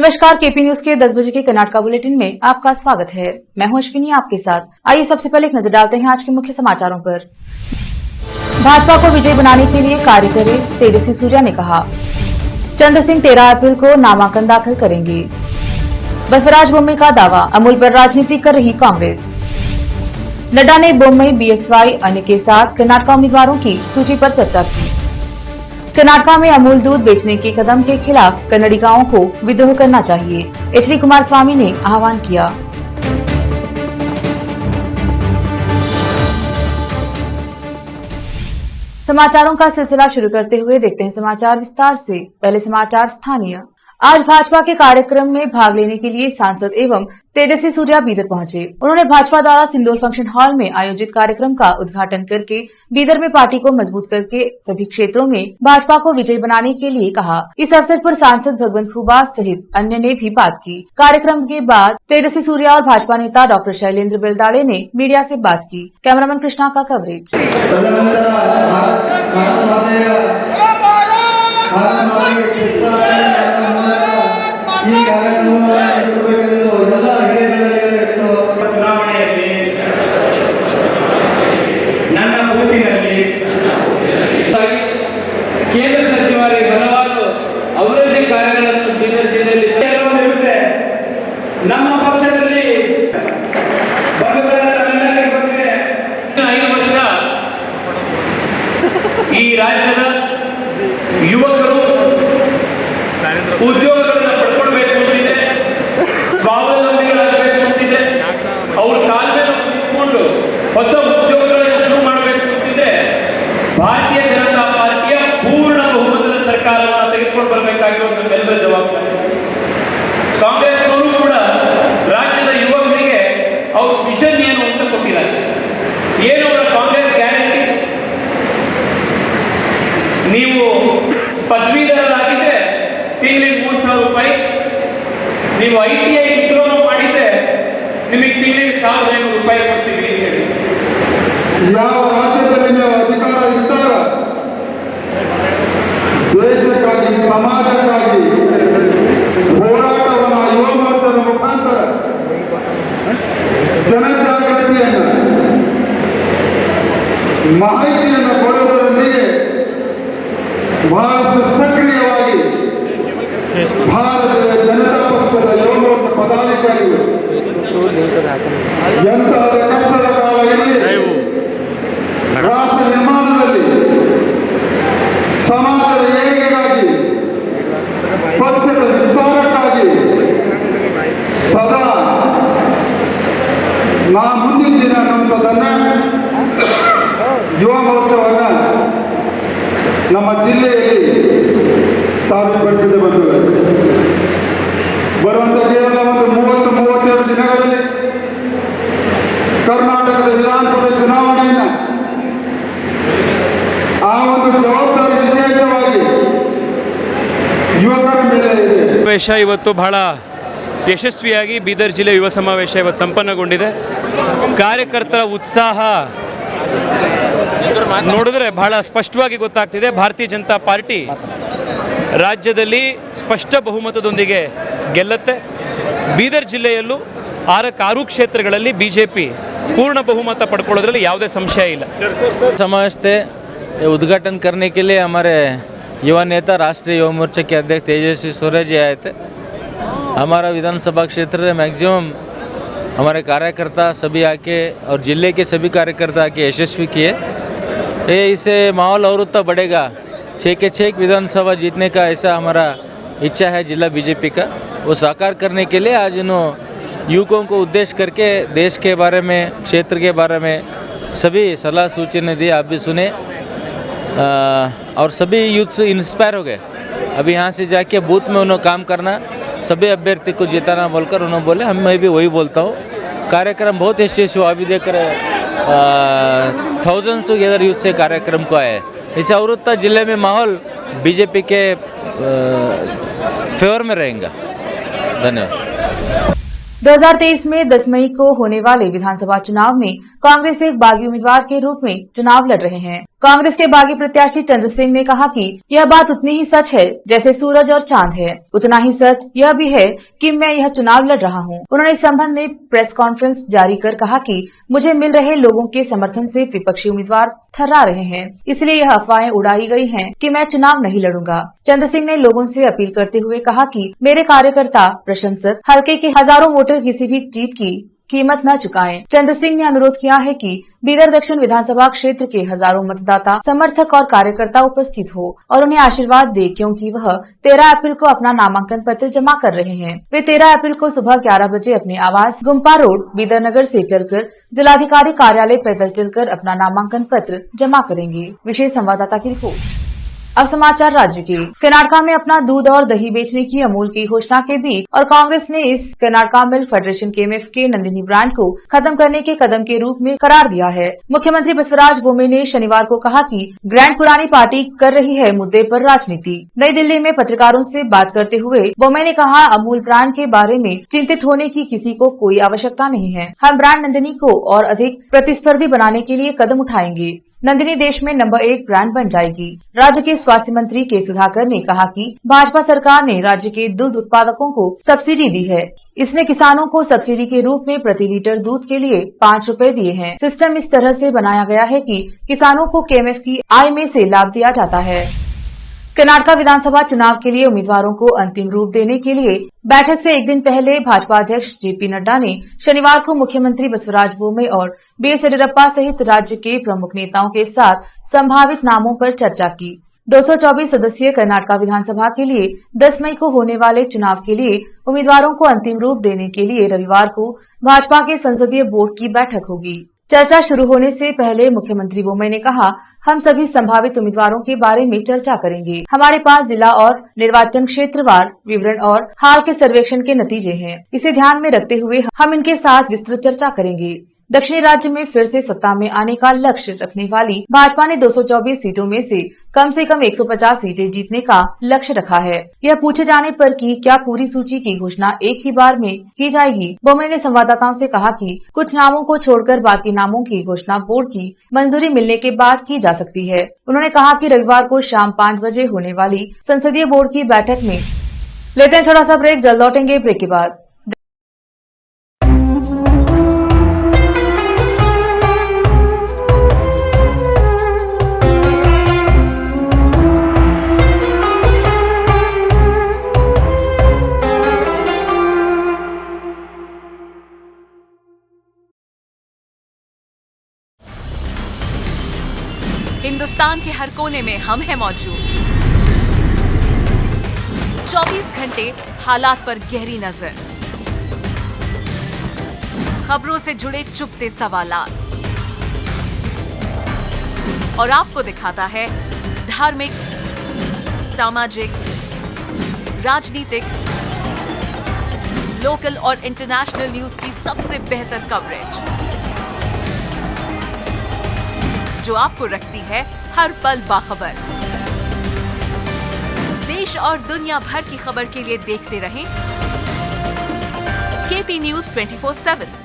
नमस्कार, KP news के 10 बजे के कर्नाटका बुलेटिन में आपका स्वागत है। मैं हूं अश्विनी आपके साथ। आइए सबसे पहले एक नजर डालते हैं आज के मुख्य समाचारों पर। भाजपा को विजयी बनाने के लिए कार्य करें, तेजस्वी सूर्या ने कहा। चंद्र सिंह 13 अप्रैल को नामांकन दाखिल करेंगे। बसवराज बोम्मई का दावा, अमूल पर राजनीति कर रही कांग्रेस। नड्डा ने बोम्मई, बीएसवाई अन्य के साथ कर्नाटका उम्मीदवारों की सूची पर चर्चा की। कर्नाटका में अमूल दूध बेचने के कदम के खिलाफ कन्नडिगाओं को विद्रोह करना चाहिए, एचडी कुमारस्वामी ने आह्वान किया। समाचारों का सिलसिला शुरू करते हुए देखते हैं समाचार विस्तार से। पहले समाचार स्थानीय। आज भाजपा के कार्यक्रम में भाग लेने के लिए सांसद एवं तेजस्वी सूर्या बीदर पहुंचे। उन्होंने भाजपा द्वारा सिंदूर फंक्शन हॉल में आयोजित कार्यक्रम का उद्घाटन करके बीदर में पार्टी को मजबूत करके सभी क्षेत्रों में भाजपा को विजयी बनाने के लिए कहा। इस अवसर पर सांसद भगवंत खुबा सहित अन्य ने भी बात की। कार्यक्रम के बाद तेजस्वी सूर्या और भाजपा नेता डॉक्टर शैलेंद्र बेलदाड़े ने मीडिया से बात की। कैमरामैन कृष्णा का कवरेज। ಚುನಾವಣೆಯಲ್ಲಿ ನನ್ನ ಬೂತಿನಲ್ಲಿ ಕೇಂದ್ರ ಸಚಿವರಿಗೆ ಹಲವಾರು ಅಭಿವೃದ್ಧಿ ಕಾರ್ಯಗಳನ್ನು ಬೀದರ್ ಜಿಲ್ಲೆಯಲ್ಲಿ ಇರುತ್ತೆ. ನಮ್ಮ ಪಕ್ಷದಲ್ಲಿ 5 ವರ್ಷ ಈ ರಾಜ್ಯದ ಯುವಕರು ಉದ್ಯೋಗಗಳನ್ನು ಪಡ್ಕೊಳ್ಬೇಕು ಅಂತಿದೆ, ಸ್ವಾವಲಂಬಿಗಳಾಗಬೇಕು ಅಂತಿದೆ, ಅವ್ರ ಕಾಲ ಮೇಲೆ ನಿಂತ್ಕೊಂಡು ಹೊಸ ಉದ್ಯೋಗಗಳನ್ನು ಶುರು ಮಾಡಬೇಕು ಅಂತಿದೆ. ಭಾರತೀಯ ಜನತಾ ಪಾರ್ಟಿಯ ಪೂರ್ಣ ಬಹುಮತದ ಸರ್ಕಾರವನ್ನು ತೆಗೆದುಕೊಂಡು ಬರಬೇಕಾಗಿರುವ ನಮ್ಮೆಲ್ಲರ ಜವಾಬ್ದಾರಿ. ಕಾಂಗ್ರೆಸ್ನವರು ಕೂಡ ರಾಜ್ಯದ ಯುವಕರಿಗೆ ಅವ್ರ ವಿಷನ್ ಏನು ಅಂತ ಕೊಟ್ಟಿದ್ದಾರೆ. ಏನು ಅವರ ಕಾಂಗ್ರೆಸ್ ಗ್ಯಾರಂಟಿ? ನೀವು ಪದವೀಧರರಾಗಿದ್ದರೆ ತಿಂಗಳಿಗೆ 3,000 ರೂಪಾಯಿ, ನೀವು ITI ಡಿಪ್ಲೊಮಾ ಮಾಡಿದ್ರೆ ನಿಮಗೆ ತಿಂಗಳಿಗೆ 1,500 ರೂಪಾಯಿ ಕೊಡ್ತೀವಿ ಅಂತ ಹೇಳಿ. ಯಾವ ರಾಜ್ಯದಲ್ಲಿ ನೀವು ಅಧಿಕಾರ ಇದ್ದಾಗ ದೇಶಕ್ಕಾಗಿ ಸಮಾಜಕ್ಕಾಗಿ ಹೋರಾಟವನ್ನು ಯುವ ಮೋರ್ಚಾದ ಮುಖಾಂತರ ಜನಜಾಗೃತಿಯನ್ನು ಮಾಹಿತಿಯನ್ನು ಕೊಡುವುದರೊಂದಿಗೆ ಬಹಳಷ್ಟು ಸಕ್ರಿಯವಾಗಿ ಭಾರತೀಯ ಜನತಾ ಪಕ್ಷದ ಯುವ ಮೋರ್ಚಾ ಪದಾಧಿಕಾರಿಗಳು ಎಂತಹ ಕಷ್ಟದ ಕಾಲದಲ್ಲಿ ರಾಷ್ಟ್ರ ನಿರ್ಮಾಣದಲ್ಲಿ ಸಮಾಜದ ಏಳಿಗೆಗಾಗಿ ಪಕ್ಷದ ವಿಸ್ತಾರಕ್ಕಾಗಿ ಸದಾ ನಾ ಮುಂದಿದ್ದೀನಿ ಅನ್ನುವಂಥದ್ದನ್ನು ಯುವ ಮೋರ್ಚಾವನ್ನು ನಮ್ಮ ಜಿಲ್ಲೆಯಲ್ಲಿ ಸಾಬೀತುಪಡಿಸಿದೆ ಬಂದಿದೆ. ಬರುವಂತ ಕೇವಲ ಒಂದು 30-32 ದಿನಗಳಲ್ಲಿ ಕರ್ನಾಟಕದ ವಿಧಾನಸಭೆ ಚುನಾವಣೆಯನ್ನು ಆ ಒಂದು ಜವಾಬ್ದಾರಿ ವಿಶೇಷವಾಗಿ ಯುವಕರ ಮೇಲೆ ಇದೆ. ಸಮಾವೇಶ ಇವತ್ತು ಬಹಳ ಯಶಸ್ವಿಯಾಗಿ ಬೀದರ್ ಜಿಲ್ಲೆ ಯುವ ಸಮಾವೇಶ ಇವತ್ತು ಸಂಪನ್ನಗೊಂಡಿದೆ. ಕಾರ್ಯಕರ್ತರ ಉತ್ಸಾಹ ನೋಡಿದ್ರೆ ಬಹಳ ಸ್ಪಷ್ಟವಾಗಿ ಗೊತ್ತಾಗ್ತಿದೆ. ಭಾರತೀಯ ಜನತಾ ಪಾರ್ಟಿ ರಾಜ್ಯದಲ್ಲಿ ಸ್ಪಷ್ಟ ಬಹುಮತದೊಂದಿಗೆ ಗೆಲ್ಲುತ್ತೆ. ಬೀದರ್ ಜಿಲ್ಲೆಯಲ್ಲೂ 6 ಕ್ಷೇತ್ರಗಳಲ್ಲಿ बीजेपी पूर्ण बहुमत पड़कोद्ರಲ್ಲಿ ಯಾವುದೇ ಸಂಶಯ ಇಲ್ಲ. समावेश थे उद्घाटन करने के लिए हमारे युवा नेता राष्ट्रीय युवा मोर्चा के अध्यक्ष तेजस्वी सूर्या जी आए थे. हमारा विधानसभा क्षेत्र में मैक्सिमम हमारे कार्यकर्ता सभी आके और जिले के सभी कार्यकर्ता आके यशस्वी किए. इससे माहौल और उतना बढ़ेगा. 6 के 6 विधानसभा जीतने का ऐसा हमारा इच्छा है जिला बीजेपी का. वो साकार करने के लिए आज इन्हों युवकों को उद्देश्य करके देश के बारे में, क्षेत्र के बारे में सभी सलाह सूचना दी. आप भी सुने और सभी यूथ इंस्पायर हो गए. अभी यहाँ से जाके बूथ में उन्होंने काम करना, सभी अभ्यर्थी को जिताना बोलकर उन्होंने बोले. मैं भी वही बोलता हूँ. कार्यक्रम बहुत यशस्वी हुआ. अभी देख रहे थाउजेंड्स टुगेदर यूथ से कार्यक्रम को आए. इसे और जिले में माहौल बीजेपी के फेवर में रहेगा. धन्यवाद. 2023 में 10 मई को होने वाले विधानसभा चुनाव में कांग्रेस एक बागी उम्मीदवार के रूप में चुनाव लड़ रहे हैं। कांग्रेस के बागी प्रत्याशी चंद्र सिंह ने कहा कि यह बात उतनी ही सच है जैसे सूरज और चांद है, उतना ही सच यह भी है कि मैं यह चुनाव लड़ रहा हूं। उन्होंने इस संबंध में प्रेस कॉन्फ्रेंस जारी कर कहा कि मुझे मिल रहे लोगों के समर्थन से विपक्षी उम्मीदवार थर्रा रहे हैं, इसलिए यह अफवाहें उड़ाई गई हैं कि मैं चुनाव नहीं लड़ूंगा। चंद्र सिंह ने लोगों से अपील करते हुए कहा कि मेरे कार्यकर्ता, प्रशंसक, हल्के के हजारों वोटर किसी भी जीत की कीमत न चुकाएं। चंद्र सिंह ने अनुरोध किया है कि बीदर दक्षिण विधानसभा क्षेत्र के हजारों मतदाता, समर्थक और कार्यकर्ता उपस्थित हो और उन्हें आशीर्वाद दे, क्योंकि वह 13 अप्रैल को अपना नामांकन पत्र जमा कर रहे हैं। वे 13 अप्रैल को सुबह 11 बजे अपने आवास गुम्पा रोड, बीदर नगर से चलकर जिलाधिकारी कार्यालय पैदल चलकर अपना नामांकन पत्र जमा करेंगे। विशेष संवाददाता की रिपोर्ट। अब समाचार राज्य के। कर्नाटका में अपना दूध और दही बेचने की अमूल की घोषणा के बीच और कांग्रेस ने इस कर्नाटका मिल्क फेडरेशन KMF के नंदिनी ब्रांड को खत्म करने के कदम के रूप में करार दिया है। मुख्यमंत्री बसवराज बोम्मे ने शनिवार को कहा कि ग्रैंड पुरानी पार्टी कर रही है मुद्दे पर राजनीति। नई दिल्ली में पत्रकारों से बात करते हुए बोम्मे ने कहा, अमूल ब्रांड के बारे में चिंतित होने की किसी को कोई आवश्यकता नहीं है। हम ब्रांड नंदिनी को और अधिक प्रतिस्पर्धी बनाने के लिए कदम उठाएंगे। नंदिनी देश में नंबर 1 ब्रांड बन जाएगी। राज्य के स्वास्थ्य मंत्री के सुधाकर ने कहा कि भाजपा सरकार ने राज्य के दूध उत्पादकों को सब्सिडी दी है। इसने किसानों को सब्सिडी के रूप में प्रति लीटर दूध के लिए 5 रुपए दिए हैं। सिस्टम इस तरह से बनाया गया है कि किसानों को KMF की आय में से लाभ दिया जाता है। कर्नाटका विधानसभा चुनाव के लिए उम्मीदवारों को अंतिम रूप देने के लिए बैठक से एक दिन पहले भाजपा अध्यक्ष JP नड्डा ने शनिवार को मुख्यमंत्री बसवराज बोम्मे और BS येदियुरप्पा सहित राज्य के प्रमुख नेताओं के साथ संभावित नामों पर चर्चा की। 224 सदस्यीय कर्नाटका विधानसभा के लिए 10 मई को होने वाले चुनाव के लिए उम्मीदवारों को अंतिम रूप देने के लिए रविवार को भाजपा के संसदीय बोर्ड की बैठक होगी। चर्चा शुरू होने से पहले मुख्यमंत्री बोम्मे ने कहा, हम सभी संभावित उम्मीदवारों के बारे में चर्चा करेंगे। हमारे पास जिला और निर्वाचन क्षेत्रवार विवरण और हाल के सर्वेक्षण के नतीजे हैं। इसे ध्यान में रखते हुए हम इनके साथ विस्तृत चर्चा करेंगे। दक्षिणी राज्य में फिर से सत्ता में आने का लक्ष्य रखने वाली भाजपा ने 224 सीटों में से कम 150 सीटें जीतने का लक्ष्य रखा है। यह पूछे जाने पर कि क्या पूरी सूची की घोषणा एक ही बार में की जाएगी, बोम्मे ने संवाददाताओं से कहा कि कुछ नामों को छोड़कर बाकी नामों की घोषणा बोर्ड की मंजूरी मिलने के बाद की जा सकती है। उन्होंने कहा कि रविवार को शाम 5 बजे होने वाली संसदीय बोर्ड की बैठक में लेते हैं छोटा सा ब्रेक, जल्द लौटेंगे ब्रेक के बाद। हिंदुस्तान के हर कोने में हम हैं मौजूद। 24 घंटे हालात पर गहरी नजर, खबरों से जुड़े चुपते सवालात और आपको दिखाता है धार्मिक, सामाजिक, राजनीतिक, लोकल और इंटरनेशनल न्यूज की सबसे बेहतर कवरेज, जो आपको रखती है हर पल बाखबर। देश और दुनिया भर की खबर के लिए देखते रहें KP News 24/7।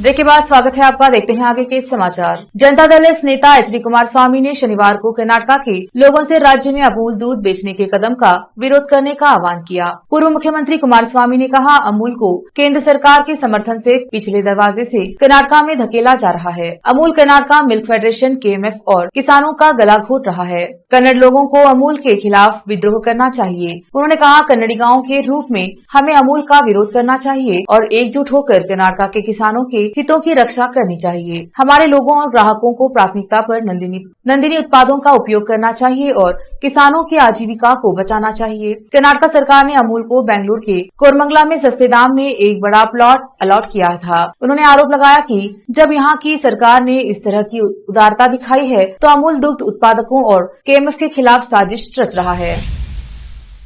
ब्रेक के बाद स्वागत है आपका। देखते हैं आगे के समाचार। जनता दल एस नेता HD कुमारस्वामी ने शनिवार को कर्नाटका के लोगों से राज्य में अमूल दूध बेचने के कदम का विरोध करने का आह्वान किया। पूर्व मुख्यमंत्री कुमारस्वामी ने कहा, अमूल को केंद्र सरकार के समर्थन से पिछले दरवाजे से कर्नाटका में धकेला जा रहा है। Amul Karnataka milk federation KMF और किसानों का गला घोट रहा है। कन्नड़ लोगों को अमूल के खिलाफ विद्रोह करना चाहिए। उन्होंने कहा, कन्नड़िगाओं के रूप में हमें अमूल का विरोध करना चाहिए और एकजुट होकर कर्नाटका के किसानों के हितों की रक्षा करनी चाहिए। हमारे लोगों और ग्राहकों को प्राथमिकता पर नंदिनी उत्पादों का उपयोग करना चाहिए और किसानों की आजीविका को बचाना चाहिए। कर्नाटक सरकार ने अमूल को बेंगलुरु के कोरमंगला में सस्ते दाम में एक बड़ा प्लॉट अलॉट किया था। उन्होंने आरोप लगाया कि जब यहाँ की सरकार ने इस तरह की उदारता दिखाई है तो अमूल दुग्ध उत्पादकों और KMF के खिलाफ साजिश रच रहा है।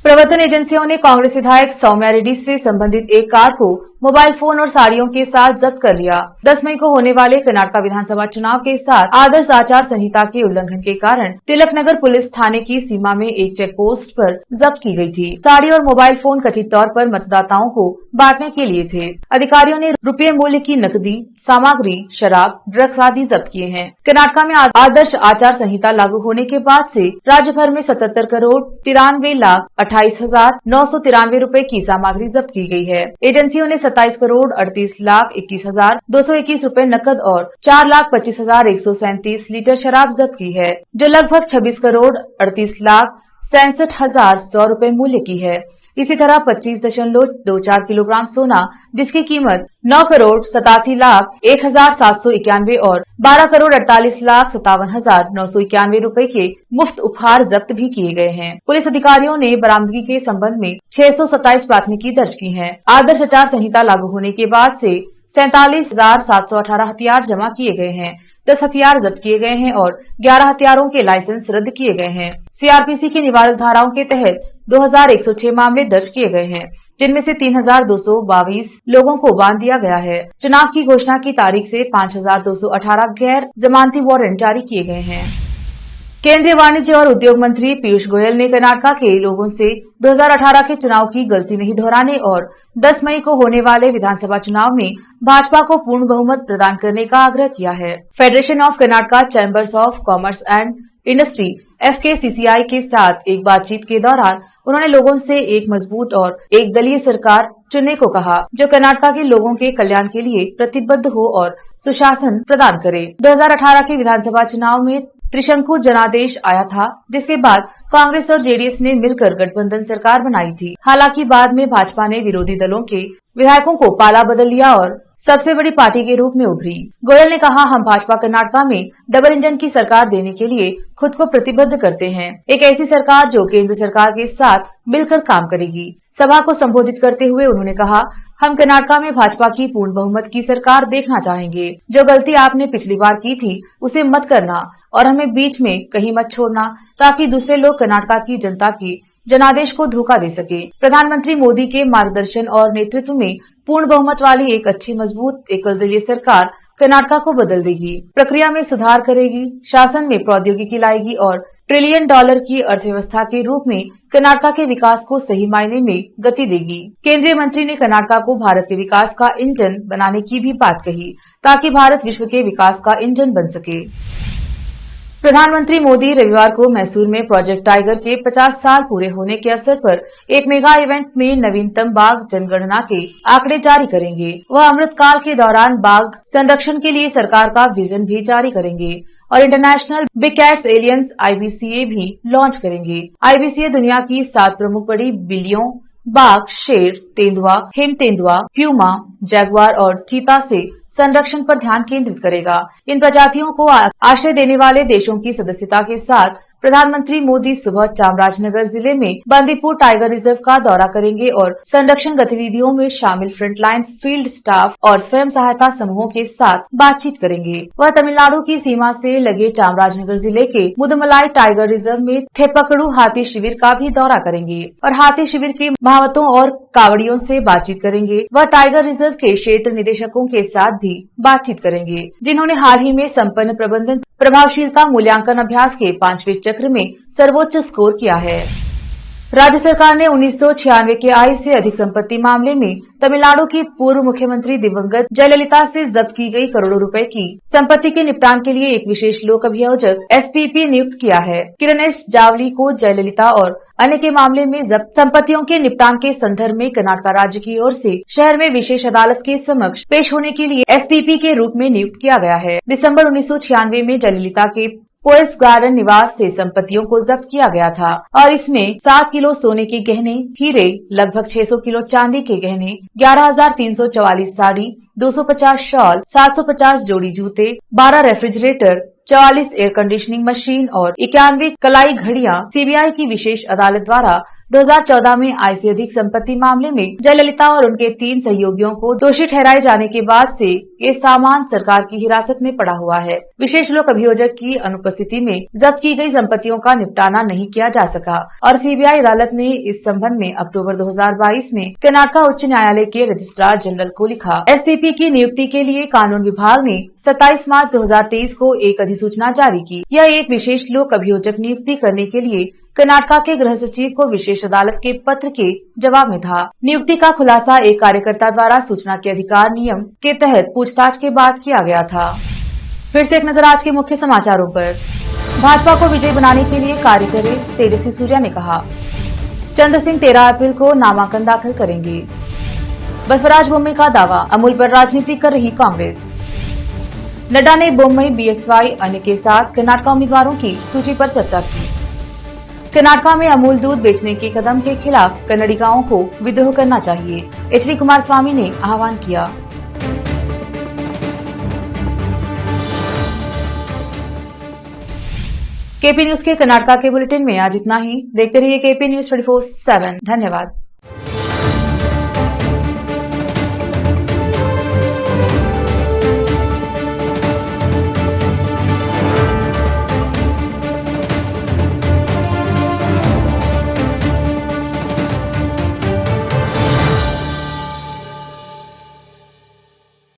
प्रवर्तन एजेंसियों ने कांग्रेस विधायक सौम्या रेड्डी से संबंधित एक कार को मोबाइल फोन और साड़ियों के साथ जब्त कर लिया। 10 मई को होने वाले कर्नाटक विधानसभा चुनाव के साथ आदर्श आचार संहिता के उल्लंघन के कारण तिलक नगर पुलिस थाने की सीमा में एक चेक पोस्ट पर जब्त की गई थी। साड़ी और मोबाइल फोन कथित तौर पर मतदाताओं को बांटने के लिए थे। अधिकारियों ने रुपये मूल्य की नकदी सामग्री, शराब, ड्रग्स आदि जब्त किए हैं। कर्नाटक में आदर्श आचार संहिता लागू होने के बाद से राज्य भर में 77 करोड़ 93,28,993 रूपए की सामग्री जब्त की गई है। एजेंसियों ने 27 करोड़ 38,21,221 रूपए नकद और 4,25,137 लीटर शराब जब्त की है, जो लगभग 26 करोड़ 38,67,100 रूपए मूल्य की है। इसी तरह 25.24 किलोग्राम सोना, जिसकी कीमत 9 करोड़ 87,01,791 और 12 करोड़ 48,57,991 रूपए के मुफ्त उपहार जब्त भी किए गए हैं। पुलिस अधिकारियों ने बरामदगी के संबंध में 627 प्राथमिकी दर्ज की है। आदर्श आचार संहिता लागू होने के बाद से 47,718 हथियार जमा किए गए हैं। 10 हथियार जब्त किए गए हैं और 11 हथियारों के लाइसेंस रद्द किए गए हैं। सीआरपीसी की निवारक धाराओं के तहत 2106 मामले दर्ज किए गए हैं, जिनमें से 3,222 लोगों को बांध दिया गया है। चुनाव की घोषणा की तारीख से 5,218 गैर जमानती वारंट जारी किए गए हैं। केंद्रीय वाणिज्य और उद्योग मंत्री पीयूष गोयल ने कर्नाटक के लोगों से 2018 के चुनाव की गलती नहीं दोहराने और 10 मई को होने वाले विधानसभा चुनाव में भाजपा को पूर्ण बहुमत प्रदान करने का आग्रह किया है। Federation of Karnataka chambers of commerce and industry FKCCI के साथ एक बातचीत के दौरान उन्होंने लोगों से एक मजबूत और एक दलीय सरकार चुनने को कहा, जो कर्नाटक के लोगों के कल्याण के लिए प्रतिबद्ध हो और सुशासन प्रदान करे। 2018 के विधानसभा चुनाव में त्रिशंकु जनादेश आया था, जिसके बाद कांग्रेस और जेडीएस ने मिलकर गठबंधन सरकार बनाई थी। हालांकि बाद में भाजपा ने विरोधी दलों के विधायकों को पाला बदल लिया और सबसे बड़ी पार्टी के रूप में उभरी। गोयल ने कहा, हम भाजपा कर्नाटक में डबल इंजन की सरकार देने के लिए खुद को प्रतिबद्ध करते हैं, एक ऐसी सरकार जो केंद्र सरकार के साथ मिलकर काम करेगी। सभा को संबोधित करते हुए उन्होंने कहा, हम कर्नाटक में भाजपा की पूर्ण बहुमत की सरकार देखना चाहेंगे। जो गलती आपने पिछली बार की थी उसे मत करना और हमें बीच में कहीं मत छोड़ना, ताकि दूसरे लोग कर्नाटक की जनता की जनादेश को धोखा दे सके। प्रधानमंत्री मोदी के मार्गदर्शन और नेतृत्व में पूर्ण बहुमत वाली एक अच्छी मजबूत एकल दलीय सरकार कर्नाटक को बदल देगी, प्रक्रिया में सुधार करेगी, शासन में प्रौद्योगिकी लाएगी और $1 ट्रिलियन की अर्थव्यवस्था के रूप में कर्नाटक के विकास को सही मायने में गति देगी। केंद्रीय मंत्री ने कर्नाटक को भारत के विकास का इंजन बनाने की भी बात कही, ताकि भारत विश्व के विकास का इंजन बन सके। प्रधानमंत्री मोदी रविवार को मैसूर में प्रोजेक्ट टाइगर के 50 साल पूरे होने के अवसर पर एक मेगा इवेंट में नवीनतम बाघ जनगणना के आंकड़े जारी करेंगे। वह अमृतकाल के दौरान बाघ संरक्षण के लिए सरकार का विजन भी जारी करेंगे और international big cats aliens IBCA भी लॉन्च करेंगे। IBCA दुनिया की 7 प्रमुख बड़ी बिल्लियों बाघ, शेर, तेंदुआ, हिम तेंदुआ, प्यूमा, जैगुआर और चीता से संरक्षण पर ध्यान केंद्रित करेगा। इन प्रजातियों को आश्रय देने वाले देशों की सदस्यता के साथ प्रधानमंत्री मोदी सुबह चामराजनगर जिले में बंदीपुर टाइगर रिजर्व का दौरा करेंगे और संरक्षण गतिविधियों में शामिल फ्रंटलाइन फील्ड स्टाफ और स्वयं सहायता समूहों के साथ बातचीत करेंगे। वह तमिलनाडु की सीमा से लगे चामराजनगर जिले के मुदमलाई टाइगर रिजर्व में थेपकड़ू हाथी शिविर का भी दौरा करेंगे और हाथी शिविर के महावतों और कावड़ियों से बातचीत करेंगे। वह टाइगर रिजर्व के क्षेत्र निदेशकों के साथ भी बातचीत करेंगे, जिन्होंने हाल ही में संपन्न प्रबंधन प्रभावशीलता मूल्यांकन अभ्यास के 5वें चक्र में सर्वोच्च स्कोर किया है। राज्य सरकार ने 1996 के आय से अधिक संपत्ति मामले में तमिलनाडु की पूर्व मुख्यमंत्री दिवंगत जयललिता से जब्त की गई करोड़ों रुपए की संपत्ति के निपटान के लिए एक विशेष लोक अभियोजक SPP नियुक्त किया है। किरण एस जावली को जयललिता और अन्य के मामले में जब्त संपत्तियों के निपटान के संदर्भ में कर्नाटक राज्य की ओर से शहर में विशेष अदालत के समक्ष पेश होने के लिए SPP के रूप में नियुक्त किया गया है। दिसंबर 1996 में जयललिता के पोएस गार्डन निवास से संपत्तियों को जब्त किया गया था और इसमें 7 किलो सोने के गहने, हीरे, लगभग 600 किलो चांदी के गहने, 11,344 साड़ी, 250 शॉल, 750 जोड़ी जूते, 12 रेफ्रिजरेटर, 44 एयर कंडीशनिंग मशीन और 91 कलाई घड़ियां CBI की विशेष अदालत द्वारा 2014 में आय से अधिक संपत्ति मामले में जयललिता और उनके 3 सहयोगियों को दोषी ठहराए जाने के बाद से ये सामान सरकार की हिरासत में पड़ा हुआ है। विशेष लोक अभियोजक की अनुपस्थिति में जब्त की गई संपत्तियों का निपटाना नहीं किया जा सका और सीबीआई अदालत ने इस संबंध में अक्टूबर 2022 में कर्नाटक उच्च न्यायालय के रजिस्ट्रार जनरल को लिखा। एसपीपी की नियुक्ति के लिए कानून विभाग ने 27 मार्च 2023 को एक अधिसूचना जारी की। यह एक विशेष लोक अभियोजक नियुक्ति करने के लिए कर्नाटक के गृह सचिव को विशेष अदालत के पत्र के जवाब में था। नियुक्ति का खुलासा एक कार्यकर्ता द्वारा सूचना के अधिकार नियम के तहत पूछताछ के बाद किया गया था। फिर से एक नजर आज के मुख्य समाचारों पर। भाजपा को विजयी बनाने के लिए कार्य करे, तेजस्वी सूर्या ने कहा। चंद्र सिंह 13 अप्रैल को नामांकन दाखिल करेंगे। बसवराज बोम्मई का दावा, अमूल पर राजनीति कर रही कांग्रेस। नड्डा ने बोम्मई, बीएसवाई अन्य के साथ कर्नाटक उम्मीदवारों की सूची पर चर्चा की। कर्नाटक में अमूल दूध बेचने के कदम के खिलाफ कन्नडिगाओं को विद्रोह करना चाहिए, एचडी कुमारस्वामी ने आह्वान किया। केपी न्यूज के कर्नाटक के बुलेटिन में आज इतना ही। देखते रहिए केपी न्यूज 24/7। धन्यवाद।